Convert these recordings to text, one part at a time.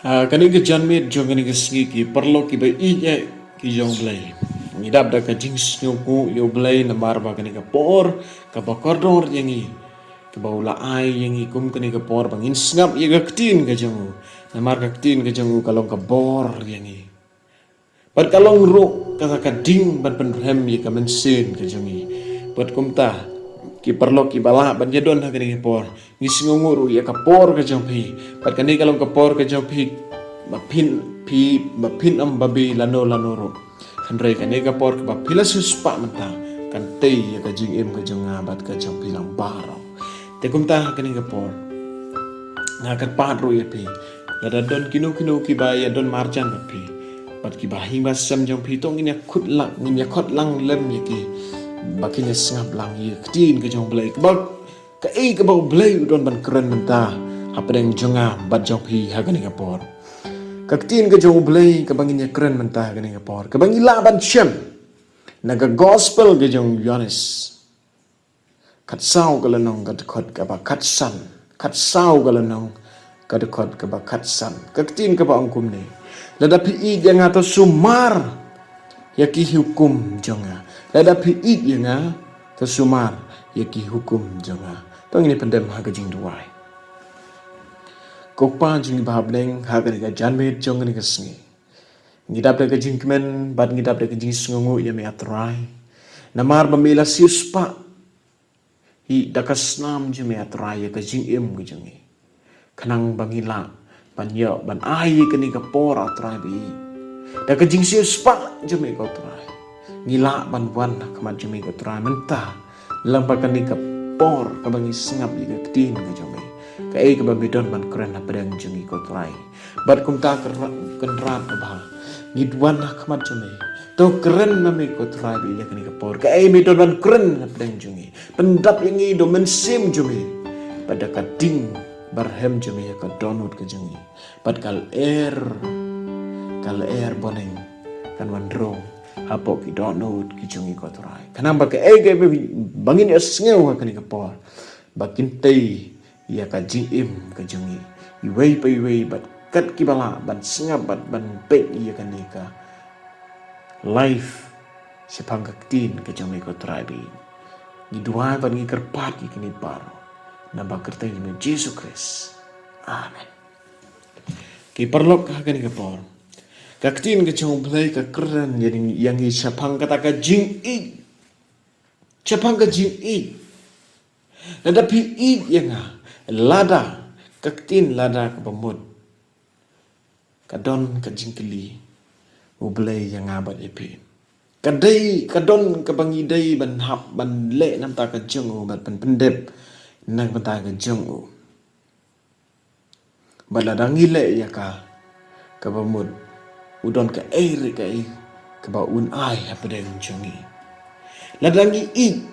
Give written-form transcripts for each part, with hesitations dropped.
Kani ke janmit jong kani ke sngi ki perlo ki ba ije ki jong blay. Ngidap da ka jings nyuku yo blay na marba kani ka por ka ba kordor yangi. Ka ba ula ai yangi kum kani ka por bang insngap ye ka ktin ka jong. Na mar ka ktin ka jong kalong ka bor yangi. Pat kalong ro ka ding ban penrem ye ka mensin ka jongi. Pat kumta ki perlo ki bala ban jedon ha kani ka por. Ngis ngunguru ye ka por ka jong pi. Pat kani kalong ka por ka jong pi mapin am babi lano ro. Handrai kani ka por ka ba pilasus pa menta kan tei ye ka jing em ka jong bat ka jong pi lang baro. Te kumta kani ka por. Ngakat padro ye pi. Lada don kinu ki ba ye don marjan ka pi. Pat ki bahing basam jong pitong ini khut lang ini khot lang lem ye ki bakinya sengap lang ye ktin ke jong blai bak ka ke bau blai don ban keren menta apa deng jonga bat jong pi ha gani kapor ka ktin ke jong blai ka banginya keren menta gani kapor ka bangi la ban shem naga gospel ke jong Yohanes kat sau ka lanong ka khot ka ba kat san kat sau ka lanong ka khot ka ba kat san ka ktin ka ba angkum ne ladapi id yang atau sumar yaki hukum jonga ladapi id yang atau sumar yaki hukum jonga tong ini pendem haga jing duai kokpa jing bahableng haga ni janmet jonga ni kesngi ngidap de jing kemen bad ngidap de jing sungu ya me atrai namar bamila siuspa hi dakasnam jing me atrai ya jing em jongi kanang bangila ban yo ban ai kani ka por atrabi da ka jing siu spa jeme ko trai ngila ban wan kamat jeme ko trai menta lampa kani ka por ka bangi singap ye ka tin ka jeme ka ka ba bidon ban keren na pedang jeme ko trai bat kum ta kenrat ka ba ngidwan kamat jeme to keren na me ko trai bi kani ka por ka bidon ban keren na pedang jeme pendap yangi do mensim jeme pada ka ding barhem jeme ka donut ke jengi pat kal air boneng kan wandro hapo ki donut ki jengi ko trai kanamba ke bangin asngeu ka ni ka por bakin tei ya ka jim ka jengi iwei pe iwei bat kat ki bala ban sngap bat ban pe ya ka ni ka life sepang ka tin ka jengi ko trai bi ni dua ban ni kerpat ki ni paro na bakertai ni Jesus Christ. Amen. Ki perlok ka ni ka por. Ka ktin ka chong play ka keren yang i chapang kata ka jing i. Chapang ka jing i. Nada pi i yang lada ka ktin lada ka pamut. Ka don ka jing kili. Ublay yang abat epi. Kadai kadon ka bangi dai ban hap ban le nam ta ka jong bat ban pendep nang banta ka jong baladang ile ya ka bamud udon ka air ka ba un ai apa deng jongi ladangi i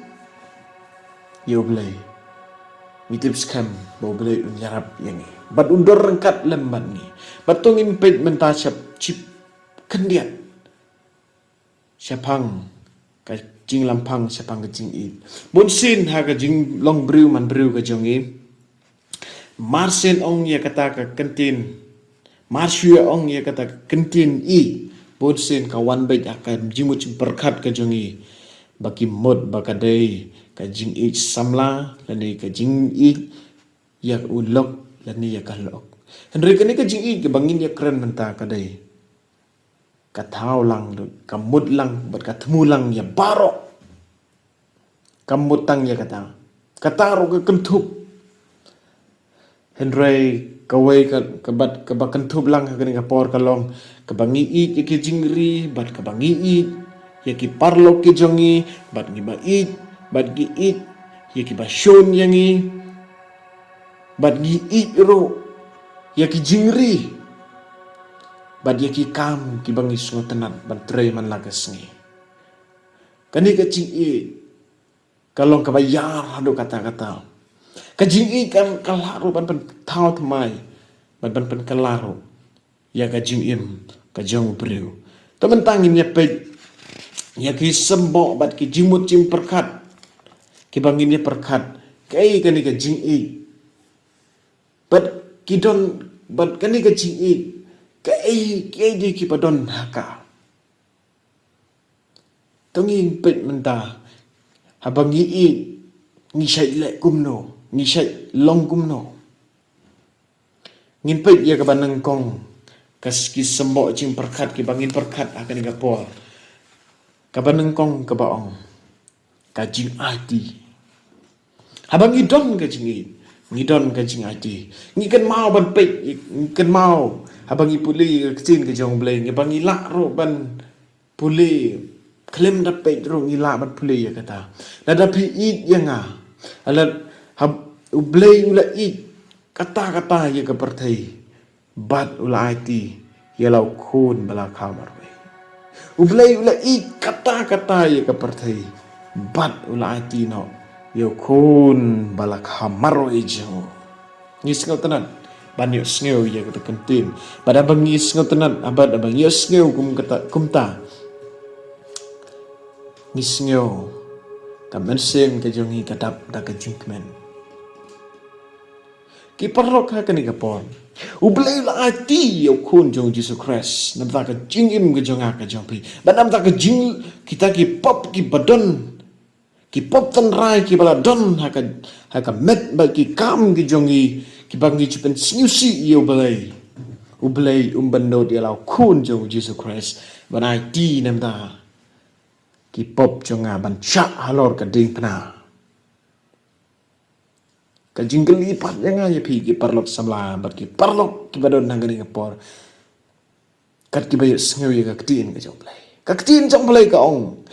yo blay mitip skam bo blay un yarap yangi bat undor rengkat lembat ni batong impet menta chip kendiat syapang ka jing lampang sepang ka jing i mun sin ha ka jing long brew man brew ka jong i marsen ong ya kata ka kentin marsue ong ya kata ka kentin i mun sin ka wan bet akan jimut berkat ka jong i baki mod bakadai ka jing i samla lani ka jing i ya ulok lani ya kalok henry kani ka jing i ka bangin ya keren menta kadai katau lang kamut lang bat katemu lang ya barok kamut tang ya kataro ke kentup Henry kawai ke bat kentup lang ka ni kapor kalong kabangi i ke jingri bat kabangi i ya ki parlo ke jongi bat gi ba i bat gi i ya ki ba shon yangi bat gi i ro ya ki jingri bat ya ki kam ki bangi sungotenat ban trei man lagas ni kani ka jing i kalong ka bayar hado kata-kata ka jing i kan kalaro ban tau tmai ban kalaro ya ka jing im ka jong breu temen tangin ya pe ya ki sembo bat ki jimut jim perkat ki bangin ya perkat kai kani ka jing i bat kidon bat kani ka jing i Kai di ki padon haka. Tongin pet menta habang ngi syai le kumno, ngi syai long kumno. Ngin pet ya ka banang kong kas ki sembok jing perkat ki bangin perkat akan gapor. Ka banang kong ka baong. Ka jing ati. Habang idon ka jing ngidon ka jing ati. Ngikan mau ban pet, ngikan mau habang ipuli kecin ke jong blay ngabang ilak ro ban puli klaim dapat ro ngilak ban puli ya kata. Nada pi it yang alat blay ula it kata-kata ya ka pertai bat ula ati ya lau kun bala kamar we. Blay ula it kata-kata ya ka pertai bat ula ati no ya kun bala kamar we jo. Ngis tenan ban yo sneu ya kata kentin pada bangis ngotenan abad abang yo sneu kumta nisneu kamen sen ke jongi kadap da ke jingmen ki parlok ha kani kapon ublei la ati yo kun jong Jesus Christ nam ta ka jingim ke jonga ka jompi banam ta ka jing kita ki pop ki badon ki pop tan rai ki bala don ha ka met ba ki kam ki jongi ki bangi chupen sniusi yo ublei umbanno dia lau kun jong Jesus Christ banai ti nam ta ki pop jonga ban cha halor ka ding pna ka jingli pat yang ya pi ki parlok samla bat ki parlok ki badon nangani ngapor kat ki bayo sngew ya ka ktin ka jomblai ka ktin jomblai ka ong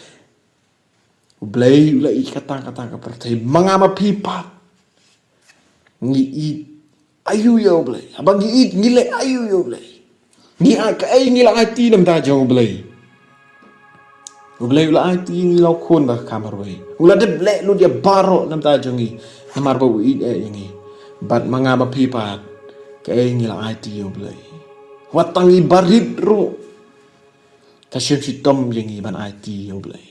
ublei ula I kata-kata ka pertai mangama pi pat ngi I ayu yo blay abang giit ngile ayu yo blay ni ka ay ngila ati nam ta jong blay ula ati ngila kon ba kamar way ula de blay lu dia baro nam ta jongi namar ba wi yangi bat manga ba pipat ka ay ngila ati yo blay watangi barit ro kasem si tom yangi ban ati yo blay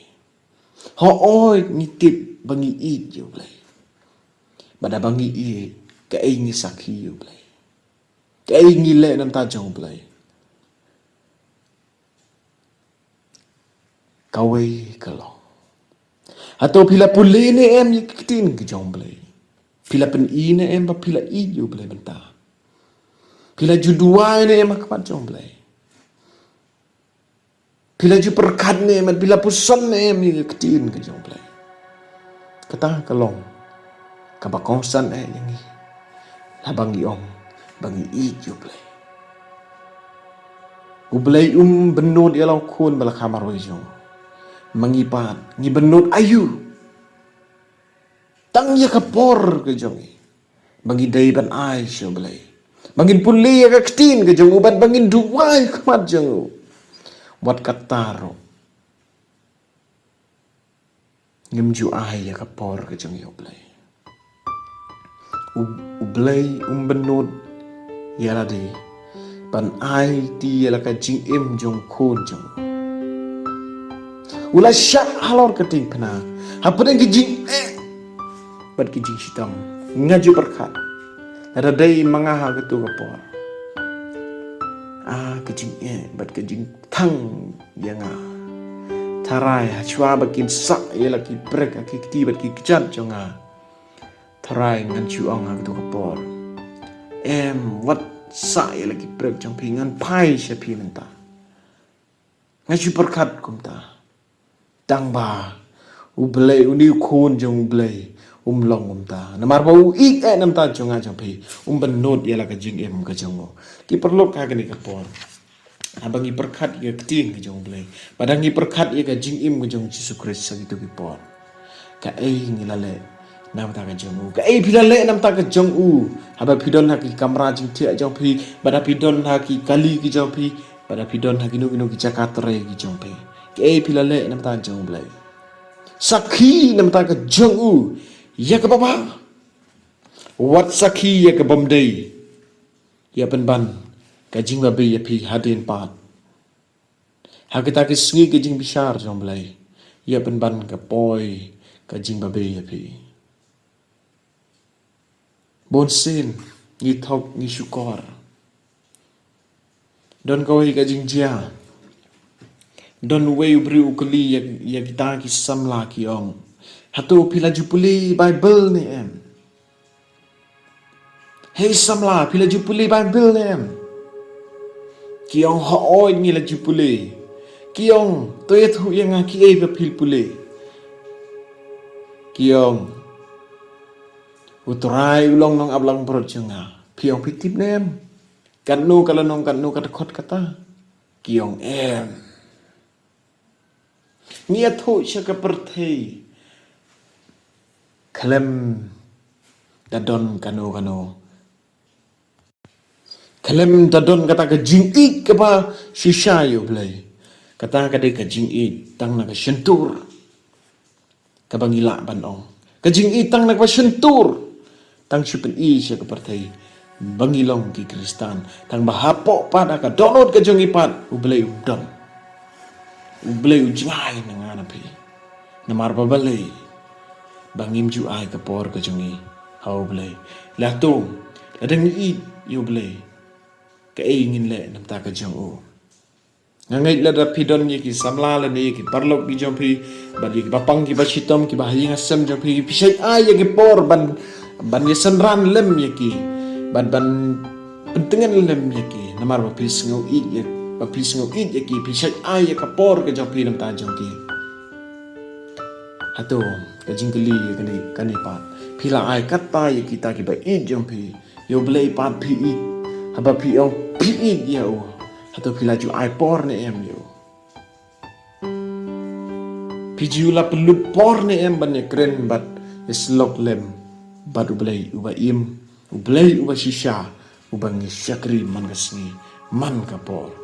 ho oi nitip bangi it yo blay bada bangi it ka ay ngi sakhi yo blay ka ay ngi le nam ta jong blay kawai kalong atau pila puli ne em ye kitin ke jong blay pila pen I ne em ba pila I yo blay benta pila judua ne em akpat jong blay pila ju perkat ne em pila pusan ne em ye kitin ke jong blay kata kalong kabakongsan yang labangi om bangi I yo blay ublay benod ya lau kun bala kamar wajong mangipat ngi benod ayu tang ya kapor ke jong bangi dai ban ai syo blay bangin puli ya ka ktin ke jong uban bangin duwai kamat jong wat kataro ngimju ai ya kapor ke jong yo blay ublay benod ya ladi ban ai ti ya ka jing em jong kon jong ula syak halor keting pena hapen ke jing bat ke jing sitam ngaju perkat ada dai mangaha ke tu kapor ke jing bat ke jing thang yang tarai chua bakin sak ya laki brek aki ti bat ki kjat jonga tarai ngan chuang ha tu kapor wat sa ya lagi brek jong pingan pai sya pi menta ngaju perkat kumta tang ba ublay uni kun jong ublay long umta namar ba I nam ta jong jong pi benod ya la ka jing em ka jong ki perlu ka ni kapor abangi perkat ya kting ke jong ublay padangi perkat ya ka jing em ka jong Jesus Christ sa gitu ki por ka ai ngilale nam ta ka jong ka ai pilale nam ta ka jong haba pidon ha ki kamera jing ti jong pi bada pidon ha ki kali ki jong pi bada pidon ha ki no ki Jakarta re ki jong pi ka ai pilale nam ta jong ublay sakhi nam ta ka jong ya ka baba wat sakhi ya ka bomdei ya ban ka jing ba be ya pi hadin pat ha kita ki sngi ki jing bishar jong blay ya ban ka poi ka jing ba be ya pi bon sin ni thok ni syukor Don kawai ka jingjia. Don way ubri ukuli ya kita ki samla ki ong. Hatu pila jupuli Bible ni em. Hey samla pila jupuli Bible ni em. Ki ong hooi ni la jupuli. Ki ong toyet hu yang ki ei pil puli. Ki ong uturai ulong nong ablang perut jenga. Pi ong pitip ni em. Kanu kalau nong kanu kata kot kata. Ki ong em. Nia thu siya kapertay. Kalem dadon kano. Kalem dadon kata ka jingit ka ba shishayo blay. Kata ka de ka jingit tang na ka syentur. Kabangila banong. Ka jingit tang na ka syentur. Tang syupen siya kapertay. Bangilong ki Kristan. Tang bahapo pada ka donot ka jong ipat. Ublay ubdon. Ublay ujay na nga napi. Namar babalay. Bangim ju ay kapor ka jungi. How ublay. Lato. Ladang iid ublay. Kaingin le namta ka jong o. Ngangay lada pidon niya ki samlala niya ki parlok ki jong pi. Bali ki bapang ki basitom ki bahayi ngasam jong pi. Pisay ay ki por ban yasanran lem niya ki. Ban pentingan lem niya ki. Namar bapis ngaw iid niya. Bapis ngaw iid niya ki. Pisay ay ka por ka jong pi namta jong ki. Hato kajing keli kanipat pila ai kata ya kita ki ba id jong pi yo blay pat pi id haba pi ong pi id ya o hato pila ju ai por ne em yo pi ju la pelut por ne em ban kren bat islok lem bat ublay uba im ublay uba shisha uba ngisyakri man kasni man kapor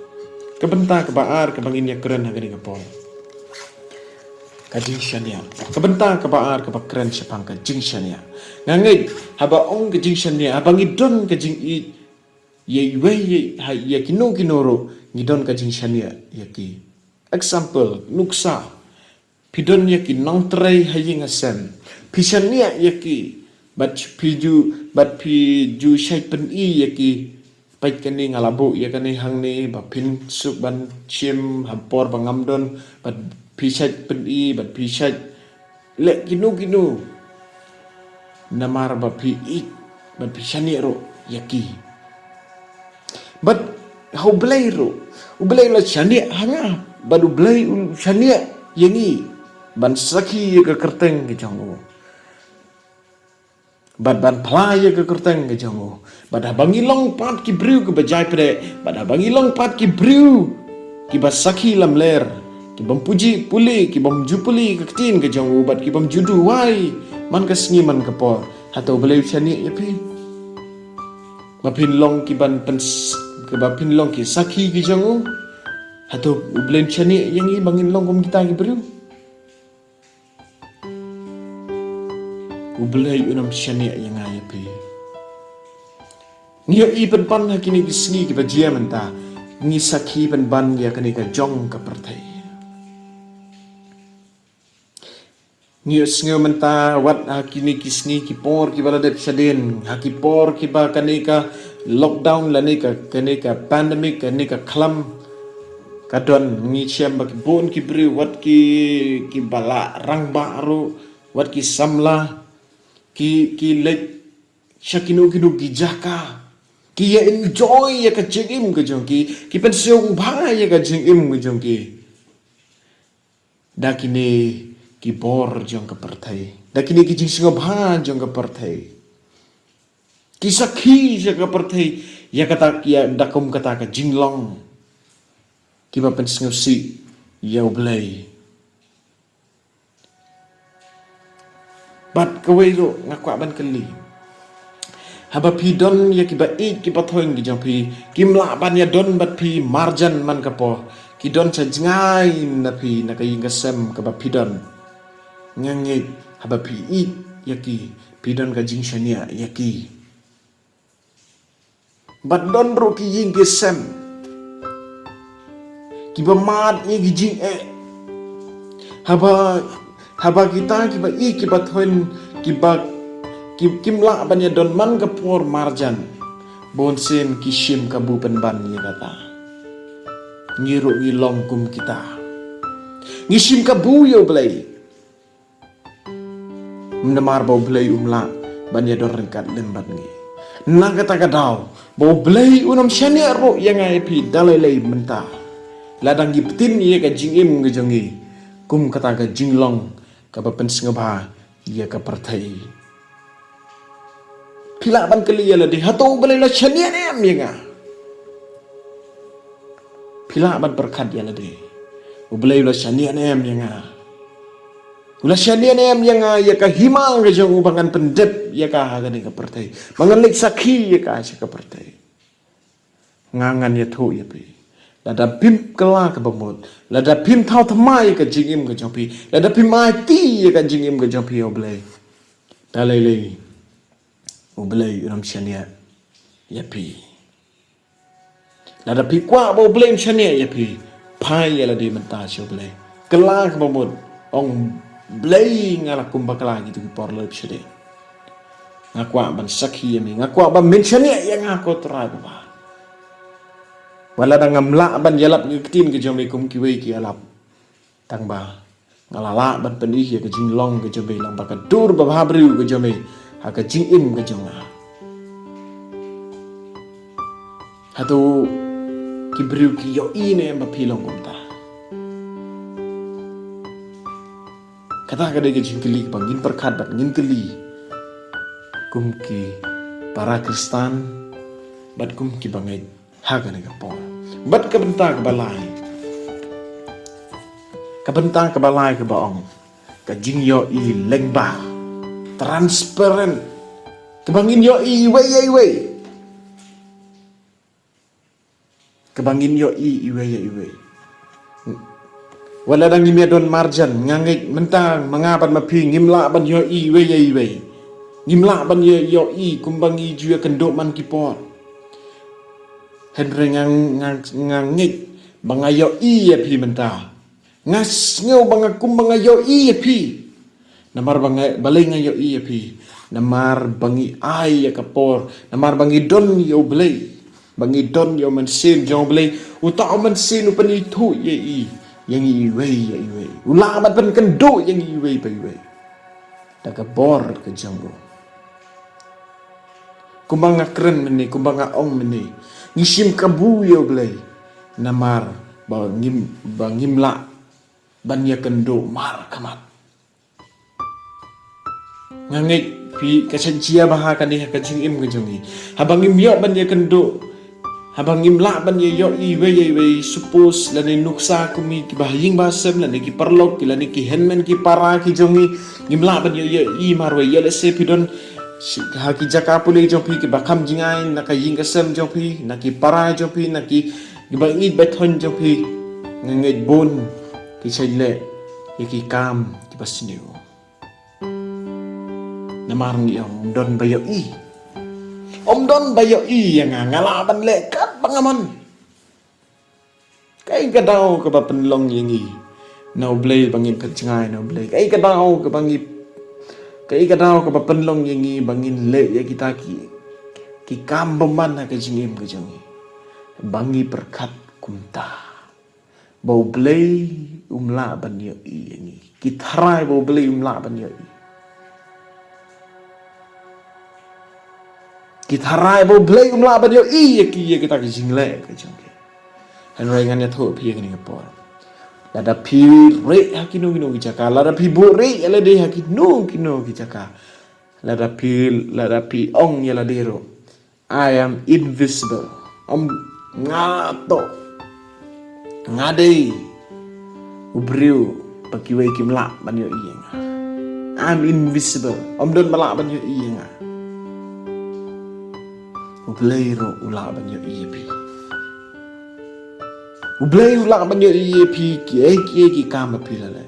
kebenta kebaar kebangin ya keren hagani kapor kajing syania. Kebentang kebaar kebakren sepang kajing syania. Ngangai haba ong kajing syania. Haba ngidon kajing i. Ye kinoro ngidon kajing syania. Yaki. Example. Nuksa. Pidon yaki nong terai haying asem. Pisania yaki. Bat piju syait pen i yaki. Pait kani ngalabu yakani hang ni. Bapin suk ban chim hampor bangamdon. Bat pisat pedi bat pisat lek ginu namar ba pi bat pisani ro yaki bat how blay la chani hanga bat blay chani yangi ban saki ke kerteng ke jango bat ban playa ke kerteng ke jango bat bangilong pat ki briu ke bajai pede bat bangilong pat ki briu ki basaki lam ler ki bam puji puli ki bam jupuli ke tin ke jong ubat ki bam judu wai man ka sngi man ka por hato beleu chani yapi mapin long ki ban pens ke bapin long ki saki ki jong hato beleu chani yang i bangin long kom kita ki bru ubeleu unam chani yang ayapi ngiyo i pan hakini ki sngi ki bajia menta ngi saki ban ya kani ka jong ka pertai Ngius ngeu menta wat hakini kisni kipor ki bala det sadin hakipor ki ba kanika lockdown lanika kanika pandemic kanika klam kadon ngi chem ba ki bon ki bri wat ki bala rang baru wat ki samla ki lek shakinu ki jaka ki ya enjoy ya ka jingim ke jongki ki pensiong ba ya ka jingim ke jongki dakini ki bor jong kepertai dakini ki jing singo bhan jong kepertai ki sakhi jong kepertai ya kata ya dakum kata ka jinglong ki ba pen singo si ya ublay bat kawelo ngakwa ban kali haba pi don ya ki ba it ki pathoing ki jong pi kimla ban ya don bat pi marjan man kapo ki don cha jingai na pi na kai ngasem ka ba pi don ngangit haba pi it yaki pidon ka jing shania yaki bat don ro ki jing gesem ki ba mat ni ki jing haba kita ki ba i ki ba thoin ki ba kimla ban ya don man ka por marjan bonsen ki shim ka bu pen ban ya kata ngiru ngilong kum kita. Ngisim kabuyo belai. Mendemar bau belai umla banya dorengkat lembat ngi. Naga taga daw bau belai unam syania ro yang ai pi dalai lay mentah. Ladang gipetin ia ka jingim ngejongi. Kum kata ka jinglong ka bapen sengaba ia ka partai. Pila ban kali ia ladi hatau belai la syania em yang ah. Pila ban berkat ia ladi. Belai la syania em yang ah. Ulah syania em yang ya ka himang ke jong ubangan pendep ya ka hagani ka partai. Manganik sakhi ya ka asya ka partai. Ngangan ya thu ya pi. Lada pim kela ke bamut. Lada pim thau thamai ka jingim ke jong pi. Lada pim mati ya ka jingim ke jong pi oblai. Dalai lei. Oblai uram syania ya pi. Lada pi kwa bo blame syania ya pi. Pai ya ladi mentah syo oblai. Kela ke bamut. Ong Blay ngala kumbakala gitu ki porlep syede. Ngakwa ban sakhi yami, ngakwa ban mensyani yang ngako teragu ba. Wala dang ngamla ban yalap ngiktin ke jombe kum kiwe ki alap. Tang ba ngalala ban pendih ya ke jinglong ke jombe lang baka dur ba habriu ke jombe ha ke jingim ke jonga. Hatu kibriu ki yo ine ba pilong kumta. Kata kada ke jingkeli bangin perkat bat ngin keli kumki para Kristen bat kumki bangai haga ne kapor bat ka benta ke balai ke baong ka jing yo i lengba transparent ke bangin yo i wei ke bangin yo i wei wala dang ngimya don marjan ngangit mentang mangapan mapi ngimla ban yo i wei ngimla ban yo i kumbangi jua kendok man kipor henre ngangit bangayo i ya pi mentah ngas ngau bangakum bangayo i ya pi namar bangai balai ngayo i ya pi namar bangi ai ya kapor namar bangi don yo belai bangi don yo mensin jong belai uta mensin upan itu ye i yang iwei ya iwei ulamat pen kendo yang iwei pa iwei daga bor ke jambo kumbanga keren meni kumbanga ong meni ngisim kabuyo blai namar bangimla banya kendo mar kamat ngangit pi kasenjia bahakan ni kajing im kejongi habangim yo banya kendo habang imla ban yo iwe suppose lani nuksa kumi ki bahing basem lani ki perlok ki lani ki henmen ki para ki jongi imla ban yo i marwe yo le se pidon ha ki jaka pule jopi ki bakam jingai na ka ying kasem jopi na ki para jopi na ki bangi beton jopi ngengej bon ki chaile ki kam ki basniu namar ngi om don bayo i Om don bayo i yang ngalaban lekat pangaman. Kai kadau ke penlong yang i. Nau blay bangin kecngai nau blay. Kai kadau ke penlong yang i bangin le ya kita ki kambaman ke jingim ke jongi. Bangi perkat kumta. Bau blay umla ban yo i yang i. Kitarai bau blay umla ban yo i. Kita rai bo blay umla ban yo i ki kita ki jingle ke jongke han rengan ya tho phi ni por la da phi re hakino kino ki jaka la da phi bo re ala de hakino kino ki jaka la da phi ong ya la de ro I am invisible om ngato ngade ubriu pakiwe kimla ban yo i I'm invisible om don mala ban yo i nga Ublay ro ula ban yo iepi. Ublay ula ban yo iepi ki kama pila le.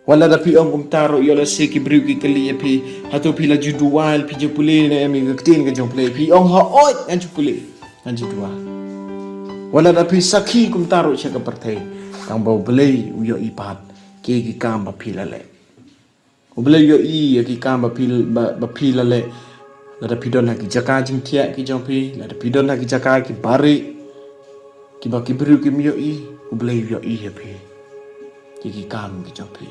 Wala da pi ong kumtaro yo la se ki briu ki kali iepi hato pila judual pi jupule na emi gaktin ka jomple pi ong ha oi an jupule an judual. Wala da pi sakhi kumtaro siya ka partai tang bau blay yo ipat ki kama pila le. Ublay yo ki kama pila le. Lada pidon haki jaka jing tiak ki jompi, lada pidon haki jaka ki bari, Kiba kibru kim yo I ublay yo I happy. Kiki kam ki jopi.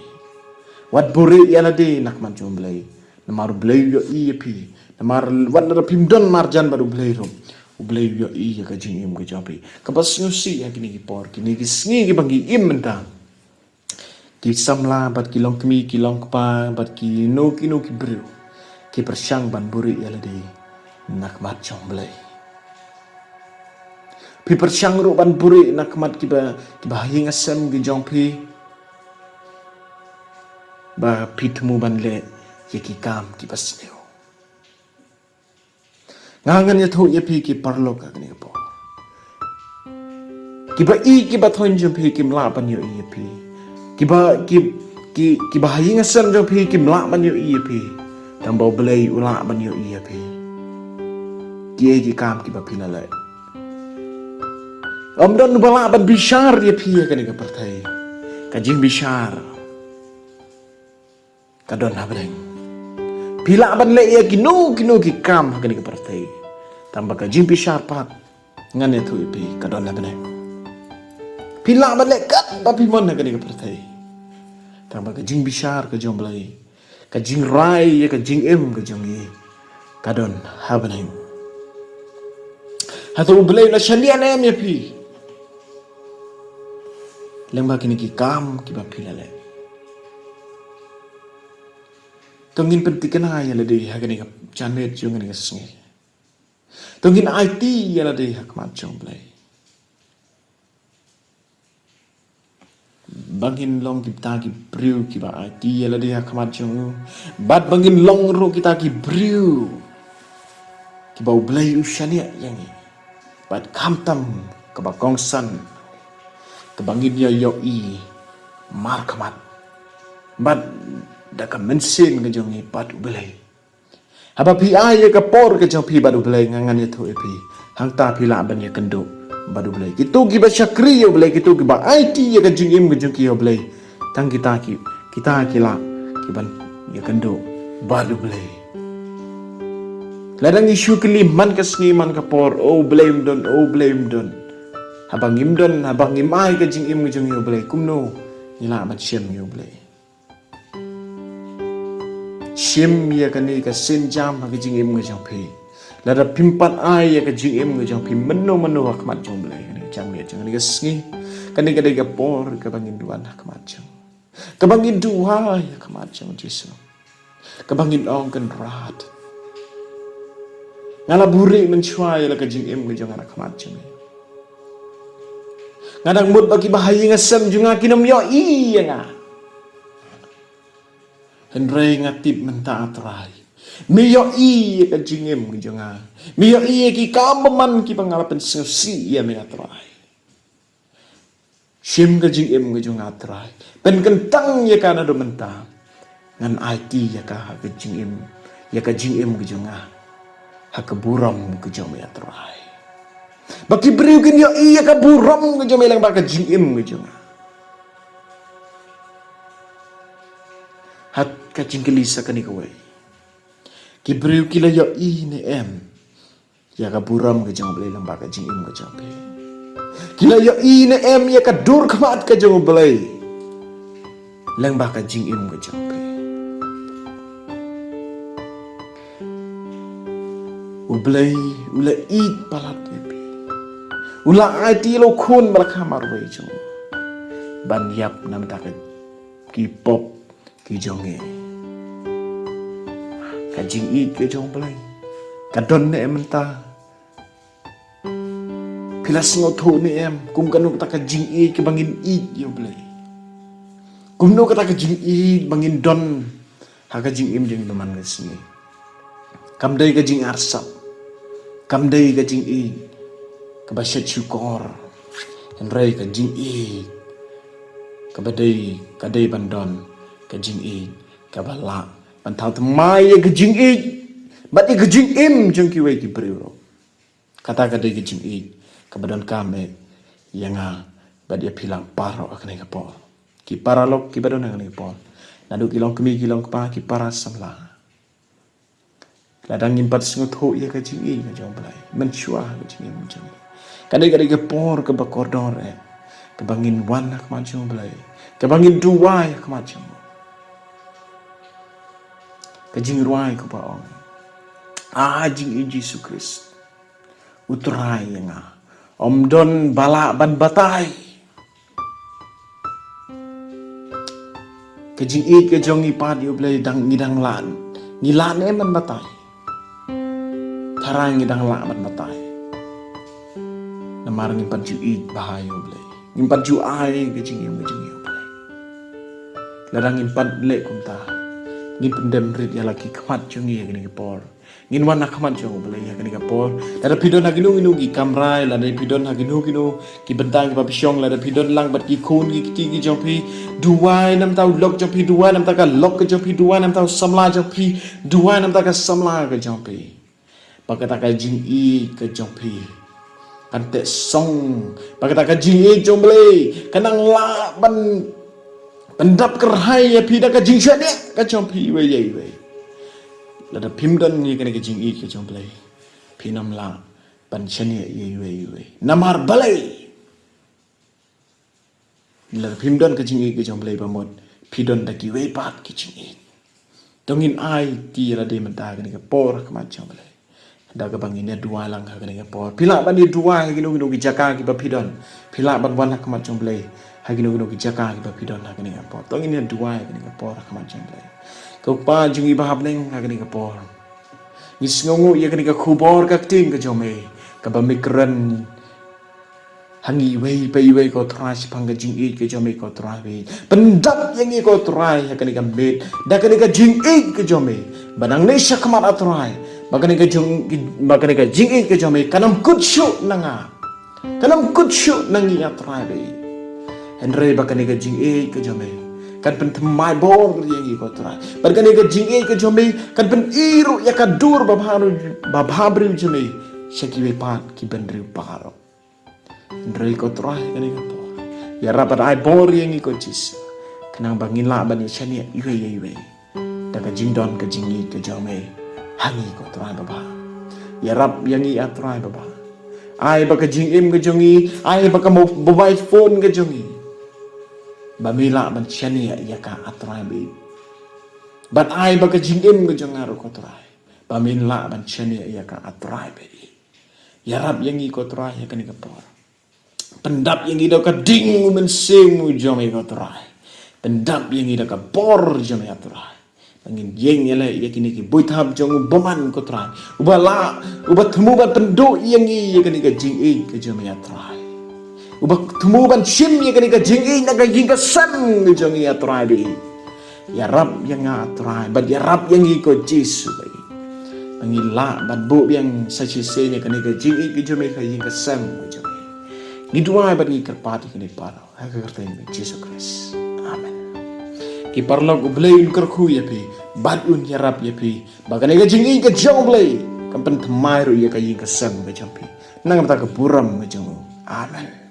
Wat bore yala de nakman jom blay. Namar blay yo I happy. Namar wat na pim don marjan baru blay rom. Ublay yo I ka jing im ki jopi. Kabas nyusi ya kini ki por kini ki sngi ki bangi im mentang. Ki samla bat ki long kmi ki long pa bat ki no ki bru. Ki persyang ban bore yala de nakmat jom blay. Pi persyang ru ban buri nak mat kiba hing asam gi jong pi ba pitmu ban le ye ki kam ki pasneo ngangan ya thu ye pi ki parlo ka ni po kiba kiba thon jong pi kim la ban yo ye pi kiba hing asam jong pi kim la ban yo ye pi tambo blai ula ban yo ye pi ki kam kiba pinale Amdan bala ban bishar ye pia kani ka partai. Kajing bishar. Kadon habreng. Pila ban le ye kinu ki kam kani ka partai. Tambah kajing bishar pat. Ngan ye tu pi kadon habreng. Pila ban le kat bapi mon kani ka partai. Tambah kajing bishar ka jong blai. Kajing rai ye kajing em ka jong ye. Kadon habreng. Hatu blai la shalian em ye pi. Lembah kini ki kam ki bapilale. Tungin penting ya ladi hakani ka janet jung ni sengi. Tungin IT ya ladi hak macam play. Bangin long kita ki brew ki ba IT ya ladi hak macam. Bad bangin long ro kita ki brew. Ki bau blay ushania yang ni. Bad kamtam ka ba kongsan. Kebangin ya yo I markamat bad daka mensin ke jongi padu belai haba pi ay ka por ke jong pi badu belai ngangan ya thu pi hang ta pi la ban ya kendo badu belai kitu ki ba syakri yo belai kitu ki ba IT ya ka jing im ke jong ki yo belai tang kita ki la ki ban ya kendo badu belai ladang isu keliman ke sniman ka por oh blame don Habang imay ka jing im jong yo blay kumno nila mat shem yo blay shem ya kani ka sin jam ka jing im jong pi lada pimpat ay ya ka jing im jong pi meno ak mat jong blay kani jam ya jong ni ka sngi kani ka dega por ka bangin duan ak mat jong ka bangin duha ya ka mat jong jisu ka bangin ong kan rat ngala buri mencuai la ka jing im jong ak mat jong ngadang mut bagi bahaya ngasam juga kinam yo iya nga Henry ngatip menta atrai mi yo iya ka jingem juga mi yo iya ki kamaman ki pangalapan sengsi iya mi atrai sim ka jingem juga atrai pen kentang ya kana do menta ngan IT ya ka jingem juga hakaburam ke jom ya atrai Baki beriukin yo iya ka buram ke jom ilang baka jingim ke jom. Hat ka jingkelisa ka ni kawai. Ki beriukila yo ini em. Ya ka buram ke jom ilang baka jingim ke jom. Kila yo ini em ya ka dur kamat ke jom belai. Lang baka jingim ke jom. Ublay ula eat palat epi. Ula IT lo kun malakha marway jong. Ban yap nam ta ki pop ki jonge. Ka jing eat ke jong belai. Ka don ne em ta. Pilas ngotho ni em kum kanu ta ka jing eat ke bangin eat yo belai. Kum no ka ta ka jing eat bangin don. Ha ka jing im jing teman ke sini. Kam dai ka jing arsap. Kam dai ka jing eat. Kabasya syukur Henry ka jing i kadai bandon ka jing i kabala bantau temai ka jing i bat ka jing im jeng ki wei ki briro kata kadai ka jing i kabadon kame yang bat dia pilang paro akane ka pol ki paralok ki badon akane ka pol nadu kilong kemi kilong pa ki para samla ladang impat sengut ho ya ka jing i ka jong balai mensyuah ka jing i jeng Kadang-kadang ke por ke bakordor ke bangin wan ke macam belai. Ke bangin dua ke macam. Ke jing ruai ke baong. Jing Yesus Kristus. Utrai yang Om don bala ban batai. Ke jing ke jong ipad yu belai dang ngidang lan. Ngilan man batai. Tarang ngidang lan man batai. Namar ngimpan ju bahayo belai. Ngimpan ju ai ke jing belai. Ladang ngimpan lek kumta. Ngimpan dem rit ya lagi kemat jong ye gini por. Ngin wan nakaman jong belai ya gini kapor. Lada pidon haginu gi kamrai, lada pidon haginu ki bentang ki papisyong, lada pidon lang bat ki kun ki jong pi duai nam tau lok jong pi duai nam taka lok ke jong pi duai nam tau samla jong pi duai nam taka samla ke jong pi. Pakataka jing ke jong pi. Kan te song pakataka jing jong belai kanang la ban pendap kerhai ya pi daka jing syade ke jong pi we. Lada pimdan ni kena kejing ke jong belai. Pinam la pan chani ye. Namar balai. Lada pimdan kejing ke jong belai pamot. Pidon da ki we pat kejing. Dongin ai ti la de menta kena ke por ke macam belai. Da ke bangin dua lang kena ke por. Pila ban ni dua ginu ki jaka ki ba pidon. Pila ban wan ke macam belai. Haginu ki jaka ki ba pidon kena ke por. Dongin dua kena ke por ke macam belai. Kau pa jung ibahap neng kagani kapor. Ngis ngongu ia kani ka kubor ka ting ka jome. Ka bamikran hangi wei pei ko try pang ka jing ka jome ko try wei. Pendap yang ko try kani ka bed. Da kani ka jing ka jome. Banang ne sya kamat atry. Bagani ka jing ka jome kanam kutsyu nanga. Kanam kutsyu nangi atry wei. Henry bagani ka jing ka jome. Kan pen temai bor yang ikut terai. Berkan ika jing'i ke jomei kan pen iru ya kadur babhabri jomei syakiwe pat ki bendri paro. Ndrei ikut terai kan ika por. Ya rapat ai bor yang ikut jis. Kenang bangin la bani syania iwe. Daka jingdon ke jing'i ke jomei hangi ikut terai baba. Ya rap yang i atrai baba. Ai baka jing'im ke jongi, ai baka mobile phone ke jongi. Bamila ban chani ya ka atrai bi. Ban ai baka jingim ke jangaru ko trai. Bamila ban chani ya ka atrai bi. Ya rab yang i ko trai ya kan por. Pendap yang i do ka ding men sing jome ko trai. Pendap yang i do ka por jome atrai. Bangin yeng ya le ya kini ki boithap jong boman ko trai. Ubala ubat temu ban pendo yang i ya kan jing ke jome atrai. Ubak tumuban sim ya kanika jing'i nagaging kasam jong ya trai. Ya rab yang atrai, bad ya rab yang ikut Yesus bagi. Pangila bad bu yang sacise nya kanika jing'i ke jome kaging kasam jong. Gidua bad ngikar pati kini parau. Hakarta ni Yesus Kristus. Amen. Ki parlog ublay kerku ya pi, bad un ya rab ya pi. Baganega jing'i ke jong blay. Kampen temai ru ya kaging kasam ke jong pi. Nang mata ke buram ke jong. Amen.